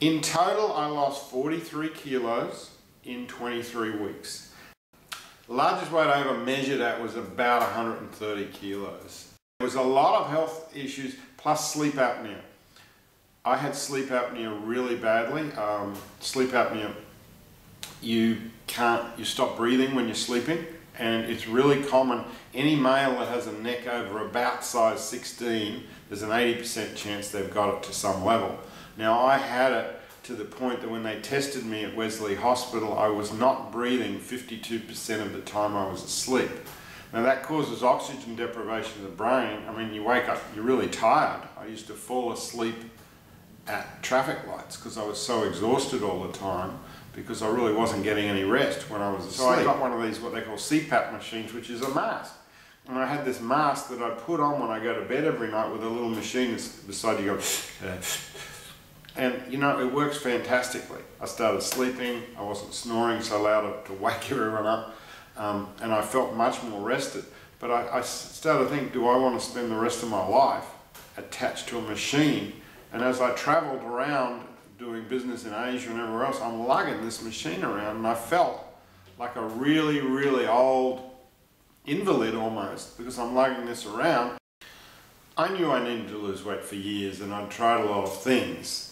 In total, I lost 43 kilos in 23 weeks. The largest weight I ever measured at was about 130 kilos. There was a lot of health issues plus sleep apnea. I had sleep apnea really badly. Sleep apnea, you stop breathing when you're sleeping, and it's really common. Any male that has a neck over about size 16, there's an 80% chance they've got it to some level. Now, I had it to the point that when they tested me at Wesley Hospital, I was not breathing 52% of the time I was asleep. Now that causes oxygen deprivation of the brain. I mean, you wake up, you're really tired. I used to fall asleep at traffic lights because I was so exhausted all the time because I really wasn't getting any rest when I was asleep. So I got one of these, what they call CPAP machines, which is a mask. And I had this mask that I put on when I go to bed every night with a little machine that's beside you go, and you know, it works fantastically. I started sleeping, I wasn't snoring, so I allowed it to wake everyone up, and I felt much more rested. But I started to think, do I want to spend the rest of my life attached to a machine? And as I traveled around doing business in Asia and everywhere else, I'm lugging this machine around, and I felt like a really, really old invalid almost, because I'm lugging this around. I knew I needed to lose weight for years, and I'd tried a lot of things.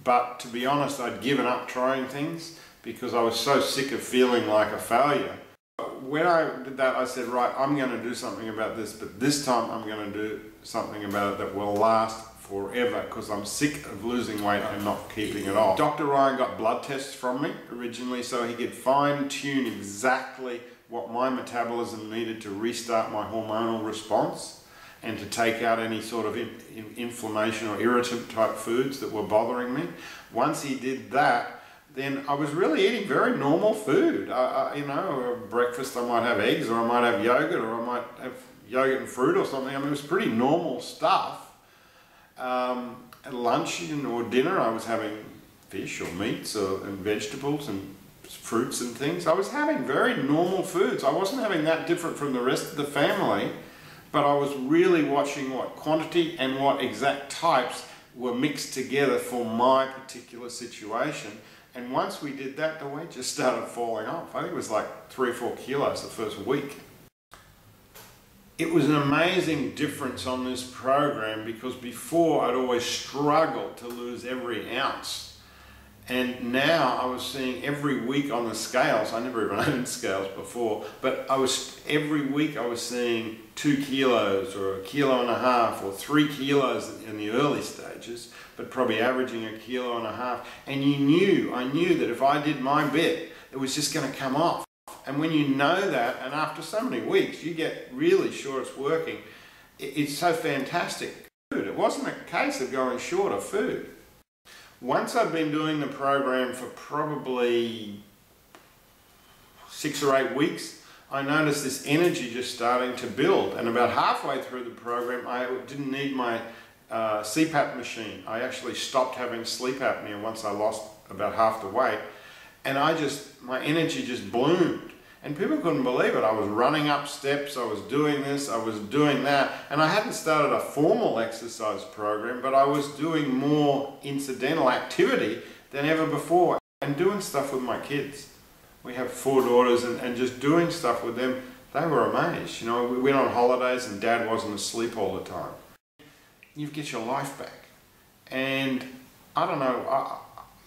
But to be honest, I'd given up trying things because I was so sick of feeling like a failure. When I did that, I said, right, I'm going to do something about this, but this time I'm going to do something about it that will last forever, because I'm sick of losing weight and not keeping it off. Dr. Ryan got blood tests from me originally so he could fine-tune exactly what my metabolism needed to restart my hormonal response and to take out any sort of inflammation or irritant type foods that were bothering me. Once he did that, then I was really eating very normal food. You know, breakfast I might have eggs, or I might have yogurt, or I might have yogurt and fruit or something. I mean, it was pretty normal stuff. At lunch or dinner, I was having fish or meats and vegetables and fruits and things. I was having very normal foods. I wasn't having that different from the rest of the family, but I was really watching what quantity and what exact types were mixed together for my particular situation. And once we did that, the weight just started falling off. I think it was like 3 or 4 kilos the first week. It was an amazing difference on this program, because before I'd always struggled to lose every ounce. And now I was seeing every week on the scales, I never even owned scales before, but every week I was seeing 2 kilos or 1.5 kilos or 3 kilos in the early stages, but probably averaging 1.5 kilos. And I knew that if I did my bit, it was just going to come off. And when you know that, and after so many weeks, you get really sure it's working, it's so fantastic. It wasn't a case of going short of food. Once I'd been doing the program for probably 6 or 8 weeks, I noticed this energy just starting to build. And about halfway through the program, I didn't need my CPAP machine. I actually stopped having sleep apnea once I lost about half the weight. And my energy just bloomed. And people couldn't believe it. I was running up steps, I was doing this, I was doing that. And I hadn't started a formal exercise program, but I was doing more incidental activity than ever before. And doing stuff with my kids. We have 4 daughters, and just doing stuff with them, they were amazed. You know, we went on holidays and Dad wasn't asleep all the time. You get your life back. And I don't know,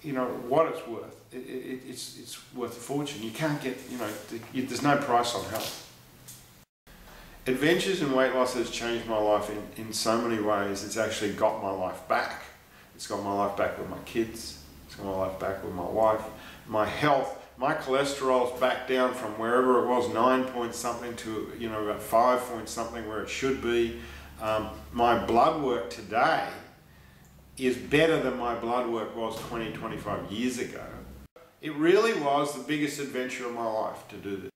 you know, what it's worth. It's worth a fortune. You can't get, you know, there's no price on health. Adventures in weight loss has changed my life in so many ways. It's actually got my life back. It's got my life back with my kids. It's got my life back with my wife. My health, my cholesterol's back down from wherever it was, 9 point something to, you know, about 5 point something where it should be. My blood work today is better than my blood work was 20, 25 years ago. It really was the biggest adventure of my life to do this.